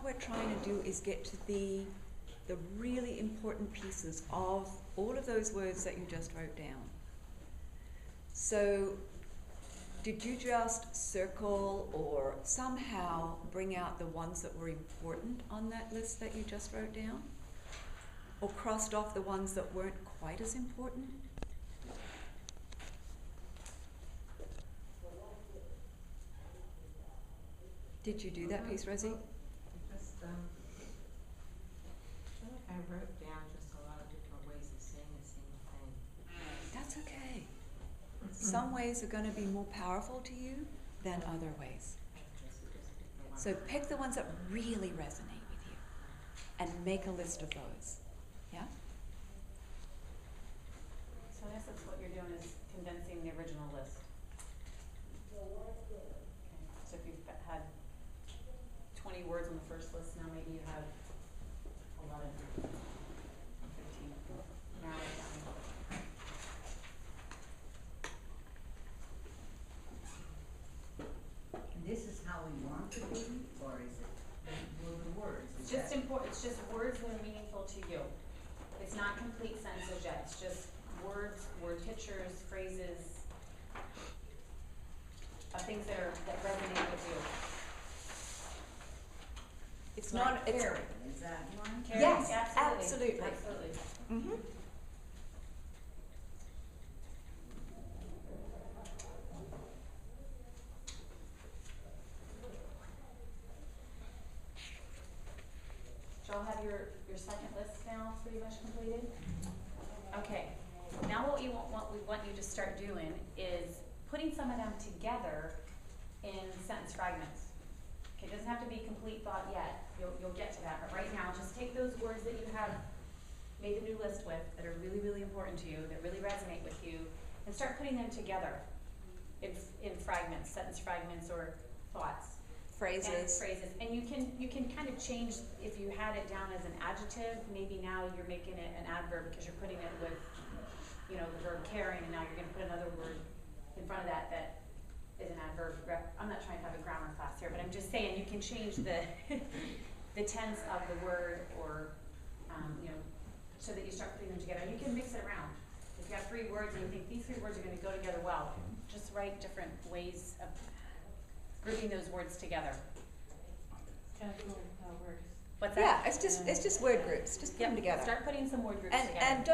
we're trying to do is get to the really important pieces of all of those words that you just wrote down. So, did you just circle or somehow bring out the ones that were important on that list that you just wrote down? Or crossed off the ones that weren't quite as important? Did you do that piece, Rosie? Just, I feel like I wrote down just a lot of different ways of saying the same thing. That's okay. Some ways are going to be more powerful to you than other ways. So pick the ones that really resonate with you and make a list of those. Yeah? So in essence what you're doing is condensing the original list. Okay. So if you've had 20 words on the first list, now maybe you have 11 or 15. Narrow it down. And this is how we want to be, or is it the words? It's just important. It's just words that are meaningful to you. It's not complete sentences yet. It's just words, word pictures, phrases, things that resonate with you. It's like not, it's, caring, is that one? Caring, yes, absolutely. absolutely. Absolutely. Mm-hmm. Y'all have your second list now pretty much completed? Okay. Now what we want you to start doing is putting some of them together in sentence fragments. Okay, it doesn't have to be complete thought yet. You'll get to that. But right now, just take those words that you have made a new list with that are really, really important to you, that really resonate with you, and start putting them together in fragments, sentence fragments or thoughts. Phrases. And you can kind of change, if you had it down as an adjective, maybe now you're making it an adverb because you're putting it with, the verb caring, and now you're going to put another word in front of that is an adverb. I'm not trying to have a grammar class here, but I'm just saying you can change the the tense of the word, or so that you start putting them together. And you can mix it around. If you have 3 words and you think these 3 words are going to go together well, just write different ways of grouping those words together. Kind of cool how it works. What's that? Yeah, it's just word groups. Just put them together. Start putting some word groups together. And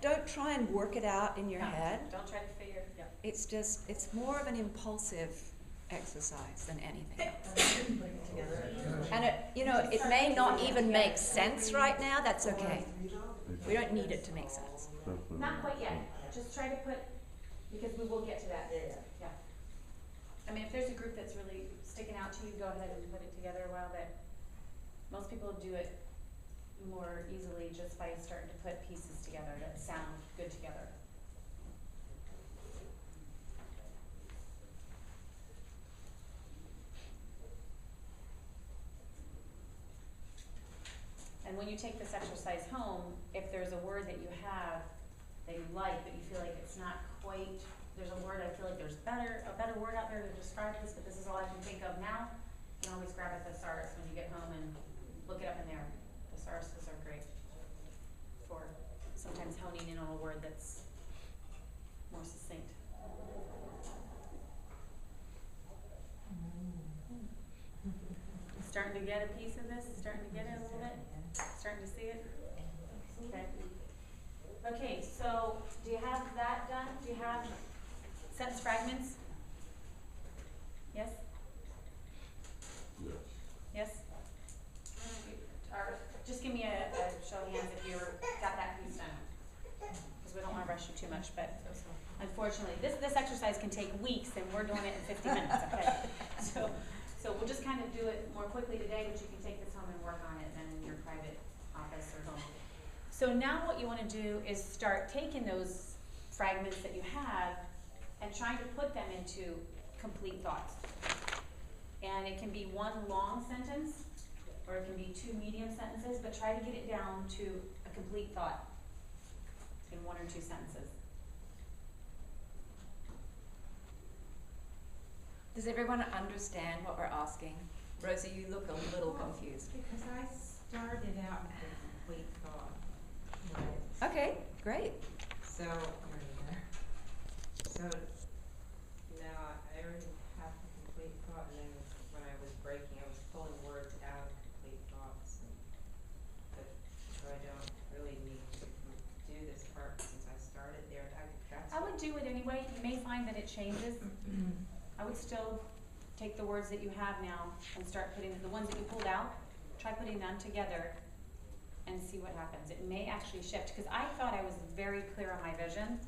don't try and work it out in your head. Don't try to figure. Yeah. It's more of an impulsive exercise than anything else. And it may not even make sense right now. That's okay. We don't need it to make sense. Not quite yet. Just try to put, because we will get to that. Yeah. I mean, if there's a group that's really sticking out to you, go ahead and put it together a while. But most people do it more easily just by starting to put pieces together that sound good together. And when you take this exercise home, if there's a word that you have that you like, but you feel like it's not quite, there's a word I feel like there's a better word out there to describe this, but this is all I can think of now, you can always grab a thesaurus when you get home and look it up in there. Thesauruses are great for sometimes honing in on a word that's more succinct. Starting to get a piece of this? Starting to get it a little bit? Starting to see it? Okay. Okay, so do you have that done? Do you have sentence fragments? Yes? Yes. Yes? Or just give me a show of hands if you got that piece done. Because we don't want to rush you too much, but unfortunately, this exercise can take weeks, and we're doing it in 50 minutes, okay? So we'll just kind of do it more quickly today, but you can take this home and work on it then in your private office or home. So now what you want to do is start taking those fragments that you have and trying to put them into complete thoughts. And it can be one long sentence, or it can be 2 medium sentences, but try to get it down to a complete thought in 1 or 2 sentences. Does everyone understand what we're asking? Rosie, you look a little confused. Because I started out with a complete thought, right? Okay, great. So, so now I already have the complete thought, and then when I was breaking, I was pulling words out of complete thoughts, and so I don't really need to do this part since I started there. I would do it anyway. You may find that it changes. I would still take the words that you have now and start putting the ones that you pulled out, try putting them together and see what happens. It may actually shift, because I thought I was very clear on my vision,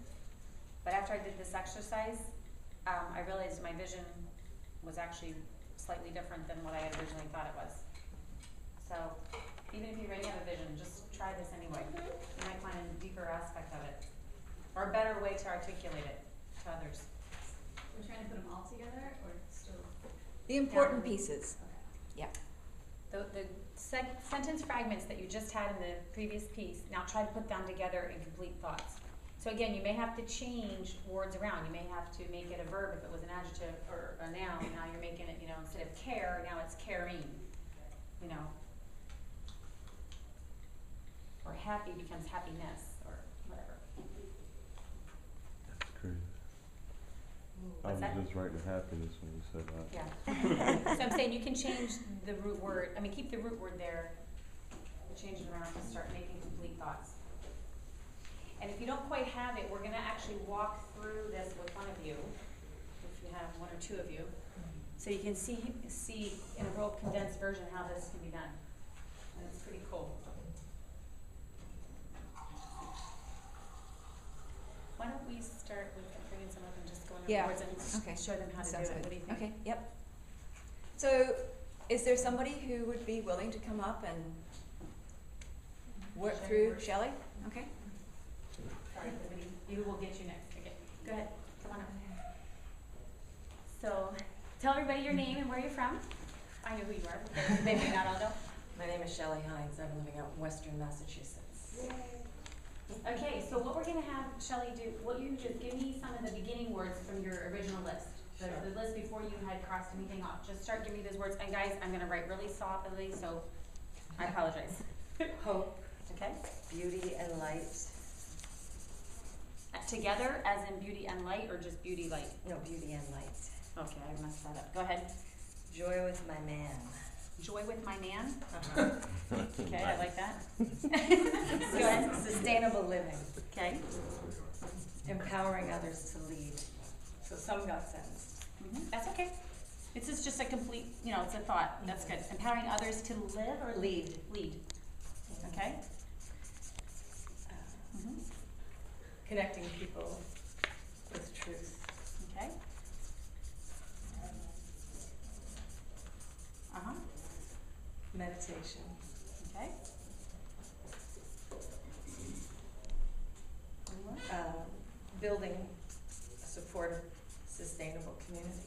but after I did this exercise, I realized my vision was actually slightly different than what I had originally thought it was. So even if you already have a vision, just try this anyway. You might find a deeper aspect of it, or a better way to articulate it to others. We're trying to put them all together, or still? The important pieces. Okay. Yeah. The sentence fragments that you just had in the previous piece, now try to put them together in complete thoughts. So again, you may have to change words around. You may have to make it a verb if it was an adjective or a noun. Now you're making it, instead of care, now it's caring, Or happy becomes happiness, or whatever. That's crazy. I What's was that? just writing happiness when you said that. Yeah. So I'm saying you can change the root word, keep the root word there, change it around and start making complete thoughts. And if you don't quite have it, we're gonna actually walk through this with one of you, if you have one or two of you, so you can see in a real condensed version how this can be done. And it's pretty cool. Why don't we start with bringing some up and just going over Yeah. words and Okay. show them how to Sounds do it. good. What do you think? Okay, yep. So, is there somebody who would be willing to come up and work through Shelley? Okay. Sorry, everybody. Maybe we'll get you next. Okay, go ahead. Come on up. So, tell everybody your name and where you're from. I know who you are. They may not all know. My name is Shelley Hines. I'm living out in Western Massachusetts. Okay, so what we're gonna have Shelley do, what you just give me some of the beginning words from your original list. The list before you had crossed anything off. Just start giving me those words. And guys, I'm gonna write really softly, so I apologize. Hope, Okay? beauty, and light. Together, as in beauty and light, or just beauty light? No, beauty and light. Okay, I messed that up. Go ahead. Joy with my man. Joy with my man. Uh-huh. Okay, I like that. Go ahead. Sustainable living. Okay. Empowering others to lead. So some got sense. That's okay. This is just a complete, it's a thought. That's good. Empowering others to live or Lead. Lead. Okay. Connecting people with truth. Okay. Meditation. Okay. One more. Building a supportive, sustainable community.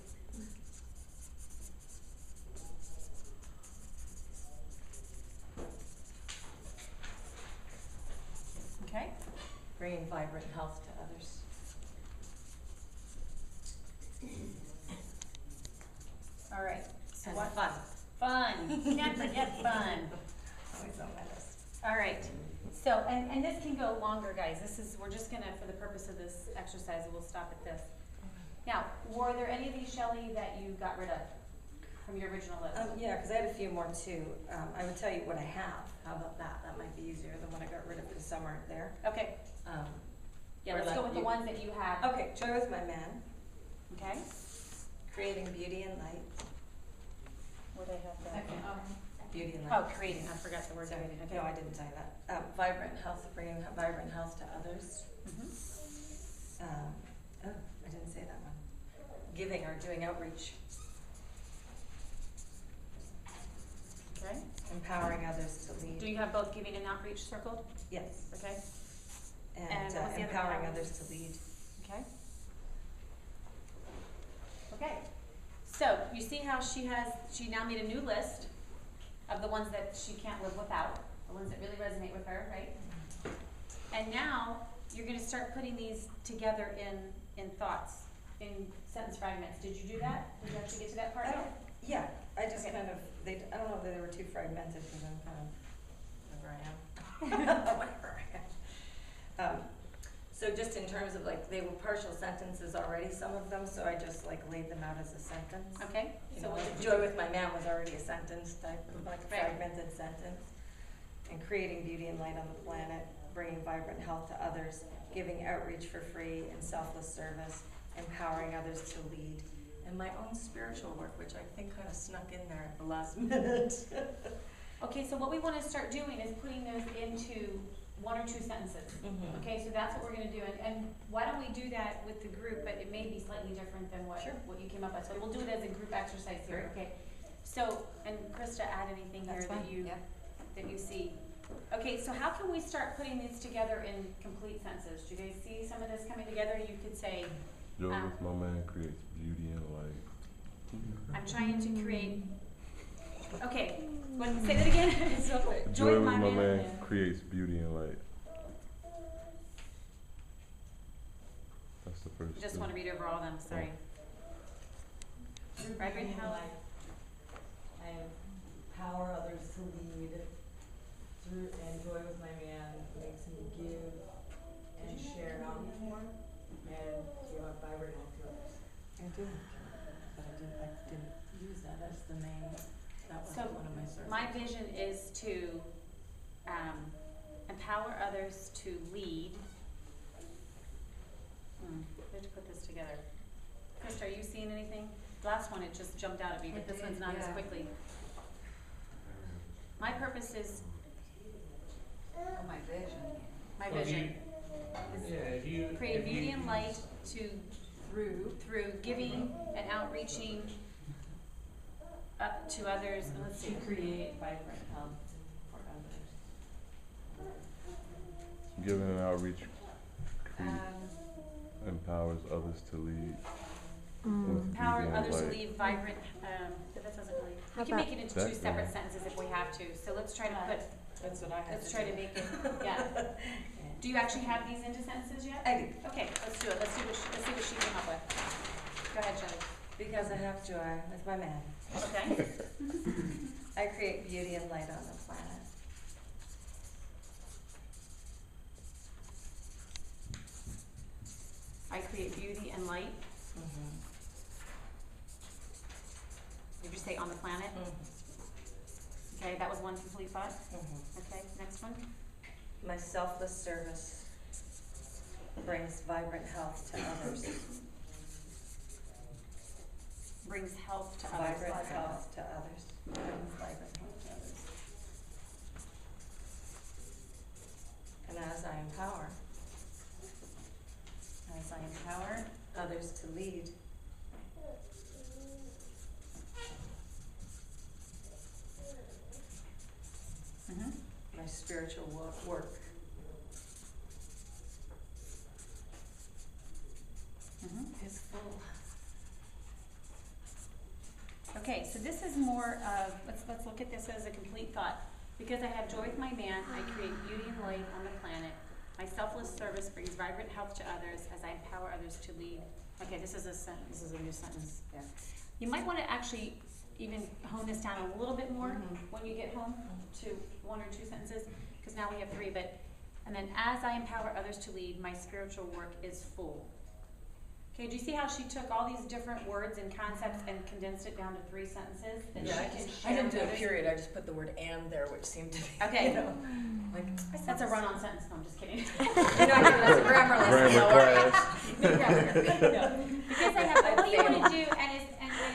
Okay. Bringing vibrant health to others. All right. So And what? fun. Fun. Can't forget fun. Always on my list. All right. So, and this can go longer, guys. We're just gonna, for the purpose of this exercise, we'll stop at this. Now, were there any of these, Shelley, that you got rid of from your original list? Yeah, because I had a few more too. I would tell you what I have. How about that? That might be easier than what I got rid of because some aren't there. Okay. Yeah, or let's go like with the you- ones that you have. Okay, joy with my man. Okay. Creating beauty and light. Where they have that? Okay. Beauty and Oh, light. creating. I forgot the word. Sorry. Creating. Okay. No, I didn't tell you that. Vibrant health, bringing vibrant health to others. Oh, I didn't say that one. Giving or doing outreach. Okay. Empowering others to lead. Do you have both giving and outreach circled? Yes. Okay. And And what was the other empowering one? others to lead. Okay. Okay. So you see how she now made a new list of the ones that she can't live without, the ones that really resonate with her, right? And now you're going to start putting these together in thoughts, in sentence fragments. Did you do that? Did you actually get to that part yet? Yeah, I just Okay. kind of, too fragmented because I'm kind of wherever I am. Whatever I am. So just in terms of like, they were partial sentences already, some of them, so I just like laid them out as a sentence. Okay, You so know, what like did you Joy with my man was already a sentence type, like a Right. fragmented sentence. And creating beauty and light on the planet, bringing vibrant health to others, giving outreach for free and selfless service, empowering others to lead, and my own spiritual work, which I think kind of snuck in there at the last minute. Okay, so what we wanna start doing is putting those into 1 or 2 sentences. Mhm. Okay, so that's what we're gonna do, and why don't we do that with the group, but it may be slightly different than what, Sure. what you came up with, so we'll do it as a group exercise here, Sure. okay? So, and Christa, add anything here That's that fine, you, yeah. that you see. Okay, so how can we start putting these together in complete sentences? Do you guys see some of this coming together? You could say, Joy Um, with my man creates beauty and light. I'm trying to create, okay, say that again? It's so quick. Joy with my man creates beauty and light. That's the first. Just two. wanna read over all of them, sorry. Vibrant health. I empower others to lead through, and Joy with my man makes me give and share out more and give a vibrant health to others. I do, but I didn't use that as the main, that was So, one of my sources. My vision is to empower others to lead. We have to put this together. Christa, are you seeing anything? The last one, it just jumped out at me, but It this did, one's not as yeah. quickly. My purpose is, Oh, my vision. my So if vision, Yeah, if you. create if you beauty and use- light to, through giving and outreaching to others, and let's see. To create vibrant health for others. Giving and outreach cre- Um, empowers others to lead. With Empower beauty and others to light. lead vibrant, but that doesn't really, we can make it into That 2 separate one. sentences if we have to, so let's try to put, That's what I had let's to try do. to make it, yeah. Do you actually have these into sentences yet? I do, Okay, let's do it, let's see what she came up with. Go ahead, Shelley. because I have joy with my man. Okay, I create beauty and light on the planet. I create beauty and light, Mm-hmm. did you say on the planet? Okay, that was one complete thought, Mm-hmm. okay, next one. My selfless service brings vibrant health to others. Brings health to others. Vibrant health to others. Brings vibrant health to others. And as I empower others to lead, my spiritual work is full. Okay, so this is more of, let's look at this as a complete thought. Because I have joy with my man, I create beauty and light on the planet. My selfless service brings vibrant health to others as I empower others to lead. Okay, this is a sentence, this is a new sentence. Yeah. You might want to actually even hone this down a little bit more when you get home to 1 or 2 sentences, because now we have 3, but, and then as I empower others to lead, my spiritual work is full. Okay, do you see how she took all these different words and concepts and condensed it down to 3 sentences that Yeah, she can I share didn't do with a others? period, I just put the word "and" there, which seemed to be, Okay. you know, like, That's a run-on sentence, no, I'm just kidding. You're not giving us a grammar lesson, Grammar though, are you? class. No. Because I have, what you wanna do, and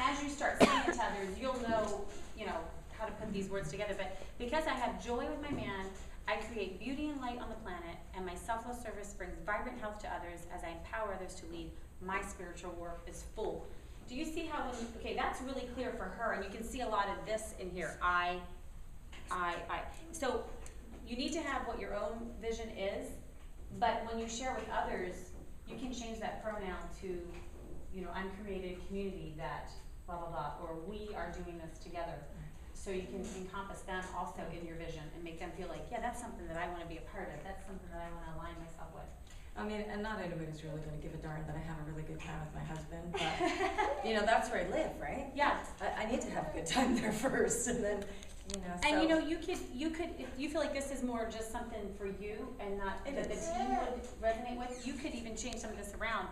as you start saying it to others, you'll know, you know, how to put these words together, but because I have joy with my man, I create beauty and light on the planet, and my selfless service brings vibrant health to others as I empower others to lead. My spiritual work is full. Do you see how when you, okay, that's really clear for her, and you can see a lot of this in here. I. So you need to have what your own vision is, but when you share with others, you can change that pronoun to, you know, uncreated community that blah, blah, blah, or we are doing this together. So you can encompass them also in your vision and make them feel like, yeah, that's something that I want to be a part of. That's something that I want to align myself with. I mean, and not anybody's really gonna give a darn that I have a really good time with my husband, but, you know, that's where I live, right? Yeah. I need to have a good time there first, and then you know, And so. you know, you could, if you feel like this is more just something for you and not It that the is. team would resonate with, you could even change some of this around.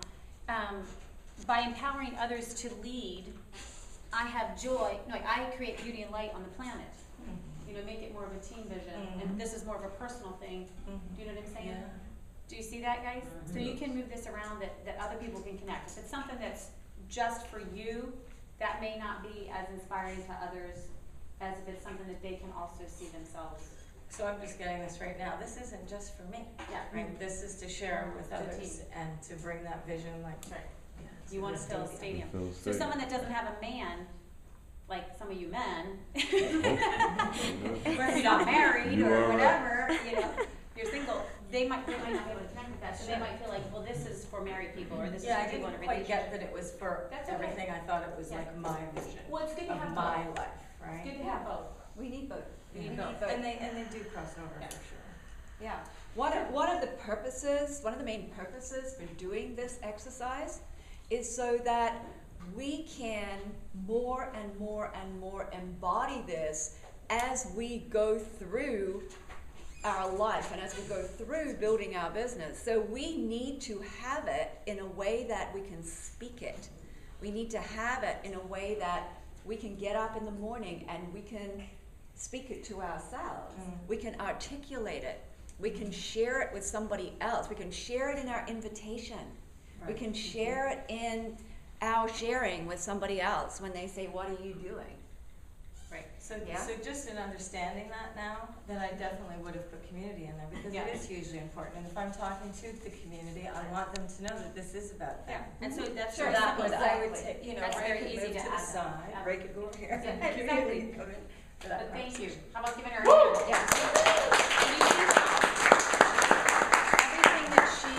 By empowering others to lead, I have joy, no, I create beauty and light on the planet. You know, make it more of a team vision, and this is more of a personal thing. Do you know what I'm saying? Yeah. Do you see that, guys? So you can move this around that other people can connect. If it's something that's just for you, that may not be as inspiring to others as if it's something that they can also see themselves. So I'm just getting this right now, this isn't just for me, Yeah. right? This is to share with The others team. and to bring that vision, like. Right. Yeah, You want to fill a stadium. Fill a So stadium. someone that doesn't have a man, like some of you men, or if you're not married You or are right. whatever, you know, you're single, they might not be able to connect with that. So they might feel like, well, this is for married people, or this Yeah, I is for people in a didn't quite relationship. get that it was for That's okay. everything, I thought it was Yeah. like my vision Well, it's good to of have my both. life, It's right? good to have both. We need both. We We need need both. both. And they do cross over Yeah. for sure. Yeah. One of the purposes, one of the main purposes for doing this exercise is so that we can more and more and more embody this as we go through our life and as we go through building our business. So we need to have it in a way that we can speak it. We need to have it in a way that we can get up in the morning and we can speak it to ourselves. We can articulate it. We can share it with somebody else. We can share it in our invitation. We can share it in our sharing with somebody else when they say, "What are you doing?" Right. So, Yeah. so just in understanding that now, then I definitely would have put community in there because Yeah. it is hugely important. And if I'm talking to the community, I want them to know that this is about them. Yeah. And so that's So very that simple. was, I would Exactly. take, you know, That's Ray very could easy move to to the add. side, Yeah. Ray could go over here. Yeah, and exactly. community could go in for that But thank you. conversation. How about giving her a hand? Yeah. So you see how everything that she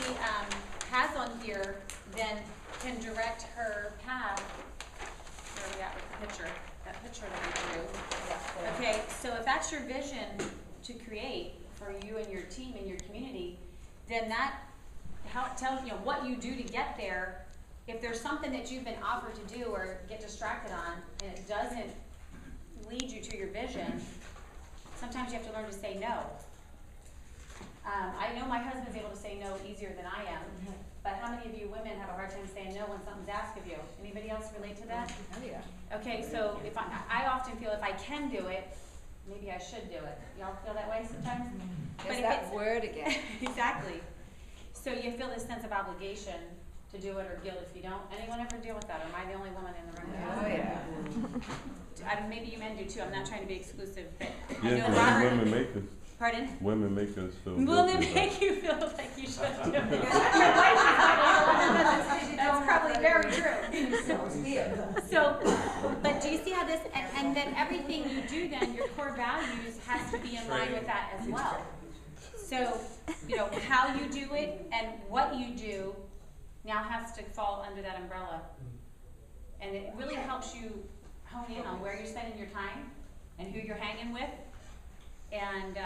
has on here then can direct her path. Where are we at with the picture? That picture that we drew. Okay, so if that's your vision to create for you and your team and your community, then that how it tells you know what you do to get there. If there's something that you've been offered to do or get distracted on and it doesn't lead you to your vision, sometimes you have to learn to say no. I know my husband's able to say no easier than I am, but how many of you women have a hard time saying no when something's asked of you? Anybody else relate to that? Oh yeah. Okay, so if I often feel if I can do it, maybe I should do it. Y'all feel that way sometimes? But There's if that it's- word again. Exactly. So you feel this sense of obligation to do it or guilt if you don't. Anyone ever deal with that? Or am I the only woman in the room? who Oh does yeah. it? Maybe you men do too. I'm not trying to be exclusive, but I Yeah, know 'cause Robert. women make us. Pardon? Women make us feel Women guilty about make you feel like you should do it. That's probably very true. So, but do you see how this, and then everything you do then, your core values has to be in line with that as well. So, you know, how you do it and what you do now has to fall under that umbrella. And it really helps you hone in on where you're spending your time and who you're hanging with and,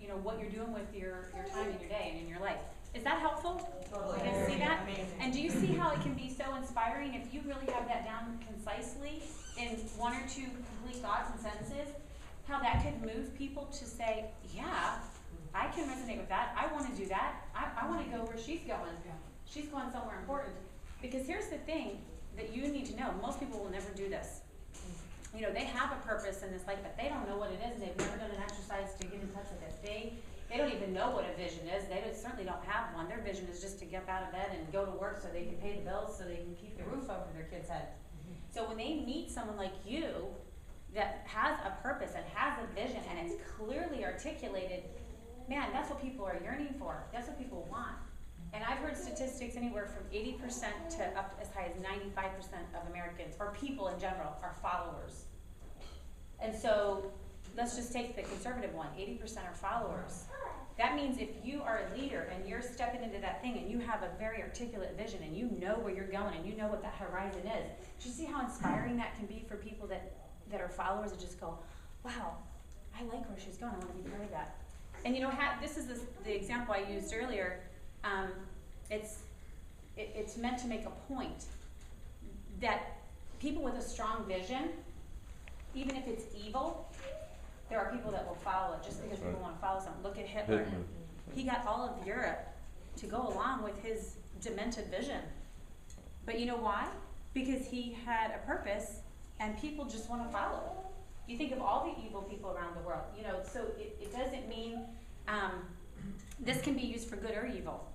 you know, what you're doing with your time in your day and in your life. Is that helpful? Totally. You guys see that? Amazing. And do you see how it can be so inspiring if you really have that down concisely in one or two complete thoughts and sentences, how that could move people to say, yeah, I can resonate with that. I want to do that. I want to go where she's going. She's going somewhere important. Because here's the thing that you need to know. Most people will never do this. You know, they have a purpose in this life, but they don't know what it is, and they've never done an exercise to get in touch with it. They don't even know what a vision is. They certainly don't have one. Their vision is just to get out of bed and go to work so they can pay the bills, so they can keep the roof over their kids' head. So when they meet someone like you that has a purpose and has a vision and it's clearly articulated, man, that's what people are yearning for. That's what people want. And I've heard statistics anywhere from 80% to up as high as 95% of Americans, or people in general, are followers. And so let's just take the conservative one, 80% are followers. That means if you are a leader and you're stepping into that thing and you have a very articulate vision and you know where you're going and you know what that horizon is, do you see how inspiring that can be for people that are followers that just go, wow, I like where she's going, I want to be part of that. And you know, this is the example I used earlier. It's meant to make a point that people with a strong vision, even if it's evil, at Hitler. Hitler. He got all of Europe to go along with his demented vision. But you know why? Because he had a purpose and people just want to follow it. You think of all the evil people around the world, you know, so it doesn't mean this can be used for good or evil.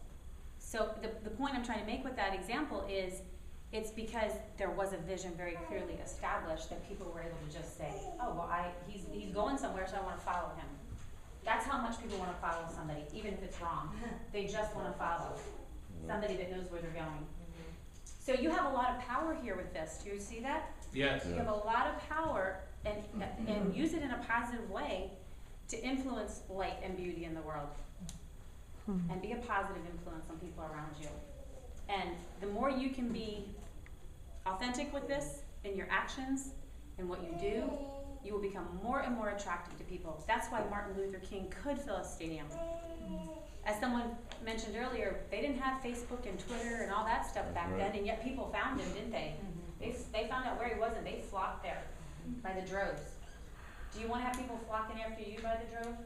So the point I'm trying to make with that example is it's because there was a vision very clearly established that people were able to just say, oh, well, he's going somewhere, so I want to follow him. That's how much people want to follow somebody, even if it's wrong. They just want to follow somebody that knows where they're going. So you have a lot of power here with this. Do you see that? Yes. You have a lot of power and use it in a positive way to influence light and beauty in the world. And be a positive influence on people around you. And the more you can be authentic with this in your actions and what you do, you will become more and more attractive to people. That's why Martin Luther King could fill a stadium. As someone mentioned earlier, they didn't have Facebook and Twitter and all that stuff back then, and yet people found him, didn't they? They found out where he was and they flocked there by the droves. Do you want to have people flocking after you by the drove?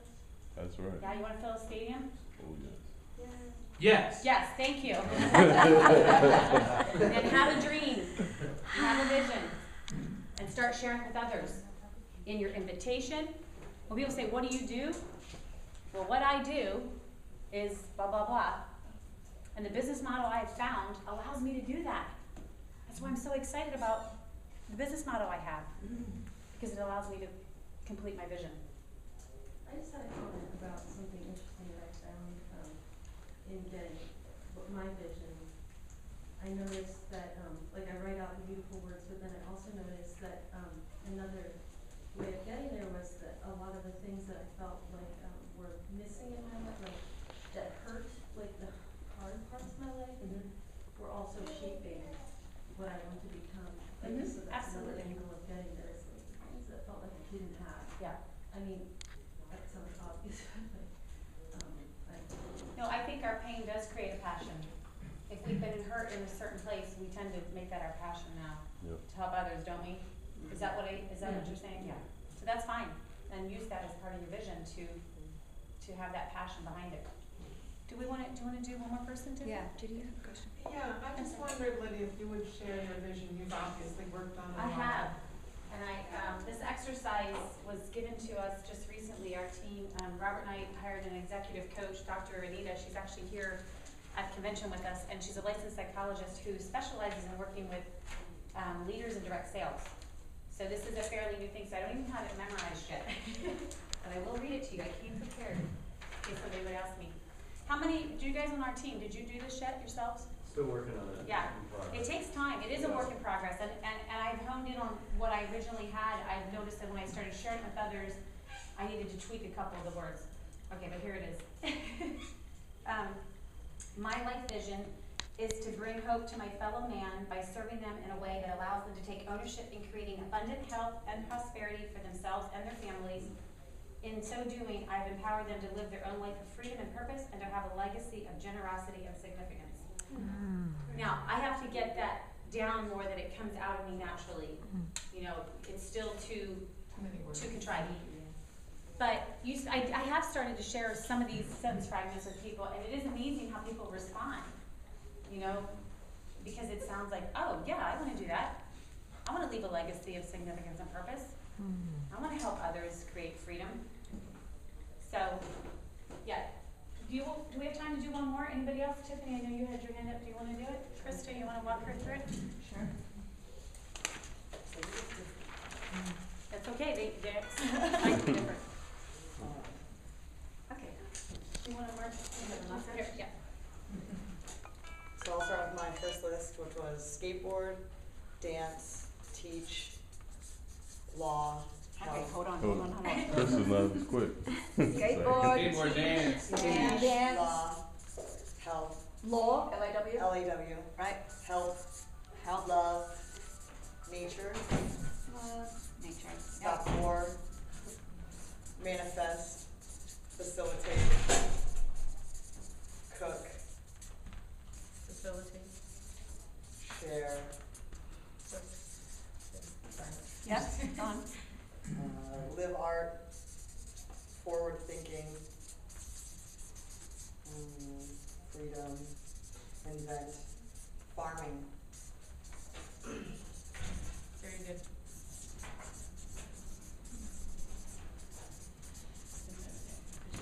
That's right. Yeah, you want to fill a stadium? Oh, yes. Yes. Yes, thank you. And have a dream, have a vision, and start sharing with others. In your invitation, when people say, what do you do? Well, what I do is blah, blah, blah. And the business model I have found allows me to do that. That's why I'm so excited about the business model I have, because it allows me to complete my vision. I just had a comment about something interesting that I found in getting my vision. I noticed that, like I write out the beautiful words, but then I also noticed that another way of getting there was that a lot of the things that I felt like were missing in my life, like that hurt, like the hard parts of my life, were also shaping what I want to become. Like, so that's another angle of getting there, is like things that felt like I didn't have. Yeah. I mean, that sounds obvious, but No, I think our pain does create a passion. If we've been hurt in a certain place, we tend to make that our passion now to help others, don't we? Is that what you're saying? Yeah. So that's fine, and use that as part of your vision to have that passion behind it. Do you want to do one more person too? Yeah, did you have a question? Yeah, I just wondered, Lydia, if you would share your vision. You've obviously worked on it. I have, and this exercise was given to us just recently. Our team, Robert and I hired an executive coach, Dr. Anita. She's actually here at the convention with us, and she's a licensed psychologist who specializes in working with leaders in direct sales. So this is a fairly new thing, so I don't even have it memorized yet. But I will read it to you. I came prepared in case somebody would ask me. How many, do you guys on our team, did you do this yet yourselves? Still working on it. Yeah, it takes time. It is a work in progress, and I've honed in on what I originally had. I've noticed that when I started sharing with others, I needed to tweak a couple of the words. Okay, but here it is. My life vision is to bring hope to my fellow man by serving them in a way that allows them to take ownership in creating abundant health and prosperity for themselves and their families. In so doing, I've empowered them to live their own life of freedom and purpose and to have a legacy of generosity and significance. Now, I have to get that down more that it comes out of me naturally. You know, it's still too contrived. But I have started to share some of these sentence fragments with people, and it is amazing how people respond. You know, because it sounds like, oh yeah, I want to do that. I want to leave a legacy of significance and purpose. I want to help others create freedom. So, yeah. Do we have time to do one more? Anybody else? Tiffany, I know you had your hand up. Do you want to do it? Christa, you want to walk her through it? Sure. That's okay. They're slightly different. Okay. Do you want to mark? Here, yeah. So I'll start with my first list, which was skateboard, dance, teach, law, Okay, health. hold on. Chris is not as quick. Skateboard dance. Dance, law, health, Law, L-A-W. LAW, Right. health, Health. love, nature, Nature. stop war, manifest, facilitate, cook, Facilitate. share, Yep, on. live art, forward thinking, invent, farming. Very good.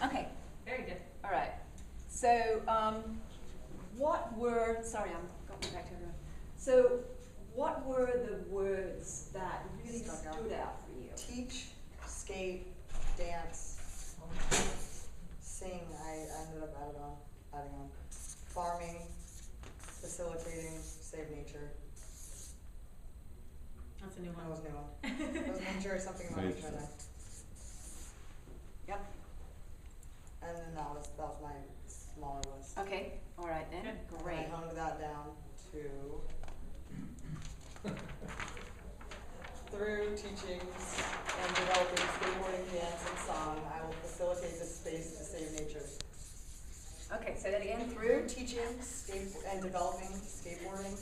Okay, Very good. all right. So, what were, sorry, I'm going back to everyone. So, what were the words that really Stuck out. stood out for you? Teach, skate, dance, sing, I ended up adding on. Farming, facilitating, save nature. That's a new That one. was a new one. That was nature or something about each other. Yep. And then that was my smaller list. Okay, all right then, Good. great. And I honed that down to through teaching and developing skateboarding, dance, and song, I will facilitate this space to save nature. Okay, say that again, Through through teaching and developing skateboarding,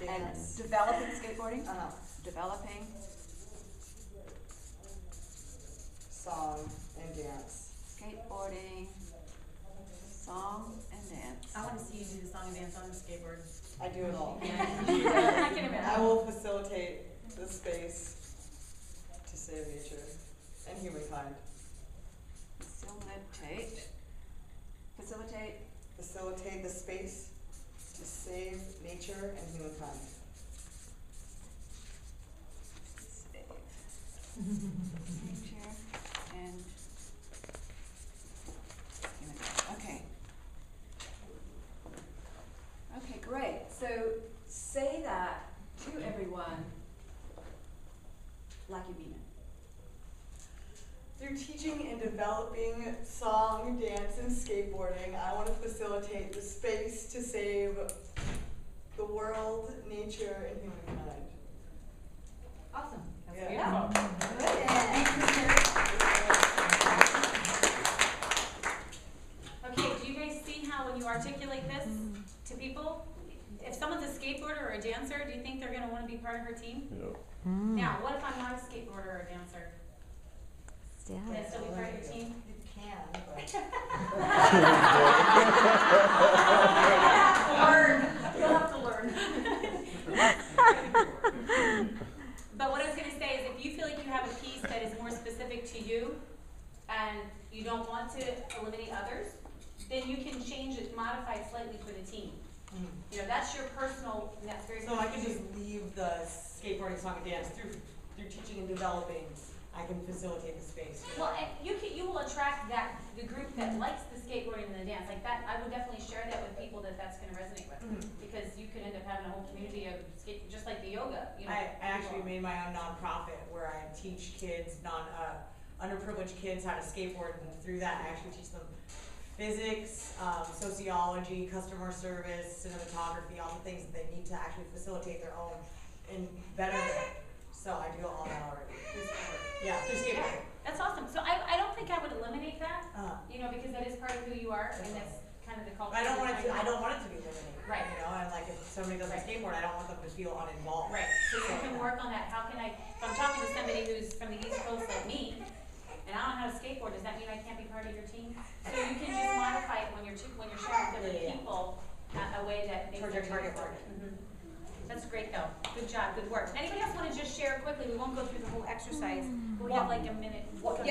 and dance, developing skateboarding, developing song, and dance. skateboarding, song and dance. I want to see you do the song and dance on the skateboard. I do it all. I can imagine. I will facilitate the space to save nature and humankind. Facilitate the space to save nature and humankind. Save nature and humankind. Okay. Okay, great. So say that to everyone like you mean it. Through teaching and developing song, dance, and skateboarding, I want to facilitate the space to save the world, nature, and humankind. Awesome. That's Yeah. beautiful. Okay, do you guys see how when you articulate this to people, if someone's a skateboarder or a dancer, do you think they're going to want to be part of her team? Yep. Now, what if I'm not a skateboarder or a dancer? Yeah. Can I still be part of your team? You can, but You'll have to learn. But what I was going to say is if you feel like you have a piece that is more specific to you and you don't want to eliminate others, then you can change it, modify it slightly for the team. You know, that's your personal, and that's very So I can just leave the skateboarding, song, and dance through teaching and developing. I can facilitate the space. Well, and you will attract the group that likes the skateboarding and the dance. Like that, I would definitely share that with people that's going to resonate with. Because you could end up having a whole community of skate, just like the yoga. You know, I actually made my own nonprofit where I teach kids, underprivileged kids how to skateboard, and through that I actually teach them physics, sociology, customer service, cinematography, all the things that they need to actually facilitate their own and better. So I do all that already. Yeah, through skateboarding. That's awesome. So I don't think I would eliminate that, you know, because that is part of who you are, and that's kind of the culture. I don't want it to be eliminated. Right. You know, and like if somebody doesn't skateboard, I don't want them to feel uninvolved. Right. So you can work on that. How can if I'm talking to somebody who's from the East Coast like me, and I don't know how to skateboard, does that mean I can't be part of your team? So you can just modify it when you're sharing with different people a way that makes Towards your target market. That's great though. Good job, good work. Anybody else want to just share quickly? We won't go through the whole exercise. We have like a minute. What's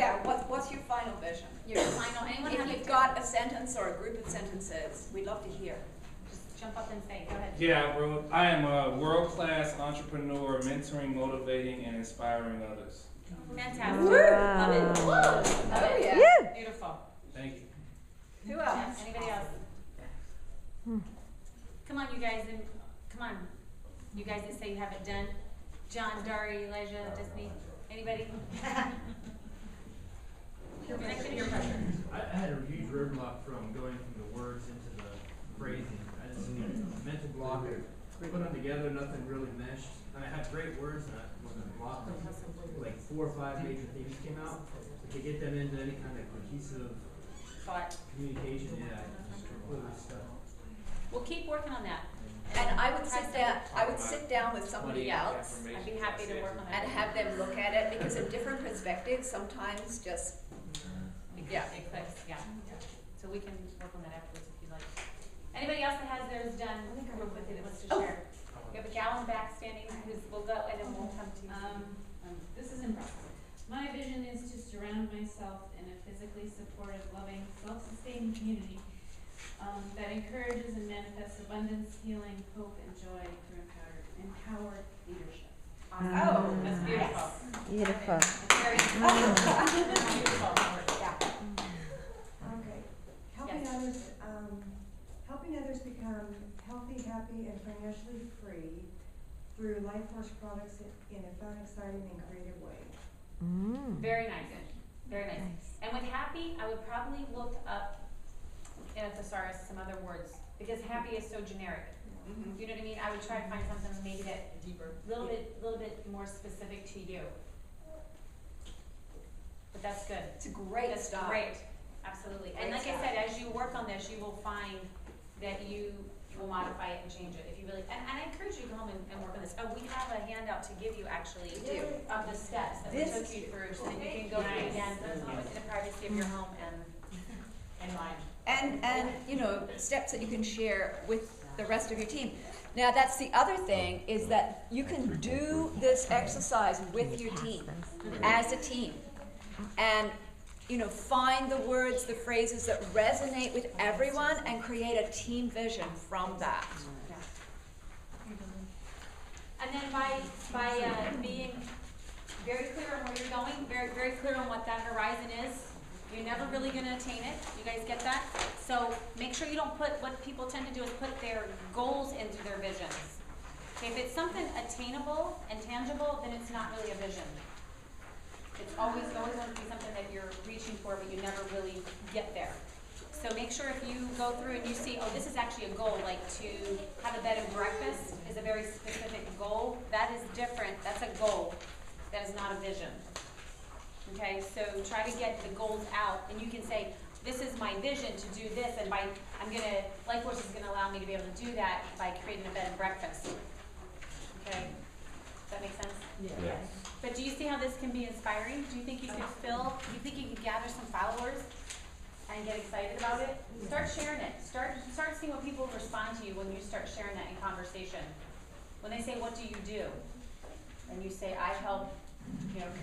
your final vision? Your final, anyone If have you've got a sentence or a group of sentences, we'd love to hear. Just jump up and say, go ahead. Yeah, I am a world-class entrepreneur, mentoring, motivating, and inspiring others. Fantastic. Wow. Love it. Love Oh, it. yeah. Beautiful. Thank you. Who else? Yes, anybody else? Come on, you guys, and come on. You guys that say you have it done. John, Dari, Elijah, just me. Anybody? I had a huge roadblock from going from the words into the phrasing. I just mental block it, put them together, nothing really meshed. I had great words and I wasn't blocked them. Like 4 or 5 major themes came out. To get them into any kind of cohesive communication, I just completely stuck. Well, keep working on that. And I would sit down with somebody else I'd be happy to work on that. and have them look at it, because in different perspectives, sometimes just, It clicks, yeah. So we can work on that afterwards if you like. Anybody else that has theirs done real quickly that wants to share? We have a gal in the back standing, we'll go, and then we'll come to you. This is in process. My vision is to surround myself in a physically supportive, loving, self-sustaining community that encourages and manifests abundance, healing, hope, and joy through empowered leadership. Awesome. Oh, that's beautiful. Beautiful. Very beautiful. Yeah. Okay. Helping others become healthy, happy, and financially free through Life Force products in a fun, exciting, and creative way. Very nice. Very nice. And with happy, I would probably look up in a thesaurus some other words, because happy is so generic. You know what I mean? I would try to find something maybe that Deeper. little bit more specific to you. But that's good. It's a great That's start. great. Absolutely. And Great like I start. said, as you work on this, you will find that you will modify it and change it if you really, and I encourage you to go home and work on this. Oh, we have a handout to give you actually of the steps that we took you through so that you can go through again in the privacy of your home and mind. And you know, steps that you can share with the rest of your team. Now that's the other thing, is that you can do this exercise with your team, as a team. And you know, find the words, the phrases that resonate with everyone and create a team vision from that. And then by being very clear on where you're going, very clear on what that horizon is, you're never really going to attain it. You guys get that? So make sure you don't put, what people tend to do is put their goals into their visions. Okay, if it's something attainable and tangible, then it's not really a vision. It's always going to be something that you're reaching for, but you never really get there. So make sure if you go through and you see, oh, this is actually a goal, like to have a bed and breakfast is a very specific goal. That is different. That's a goal. That is not a vision. Okay, so try to get the goals out, and you can say, this is my vision to do this, and Life Force is gonna allow me to be able to do that by creating a bed and breakfast. Okay, does that make sense? Yeah. But do you see how this can be inspiring? Do you think you could gather some followers and get excited about it? Start sharing it. Start seeing what people respond to you when you start sharing that in conversation. When they say, what do you do? And you say, I help,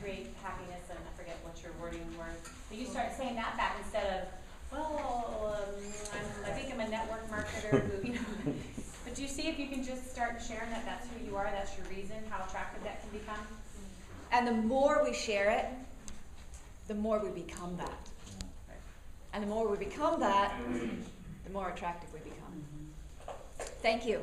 create happiness, and I forget what your wording were. But you start saying that back instead of, well, I think I'm a network marketer who, But do you see if you can just start sharing that that's who you are, that's your reason, how attractive that can become? And the more we share it, the more we become that. And the more we become that, the more attractive we become. Thank you.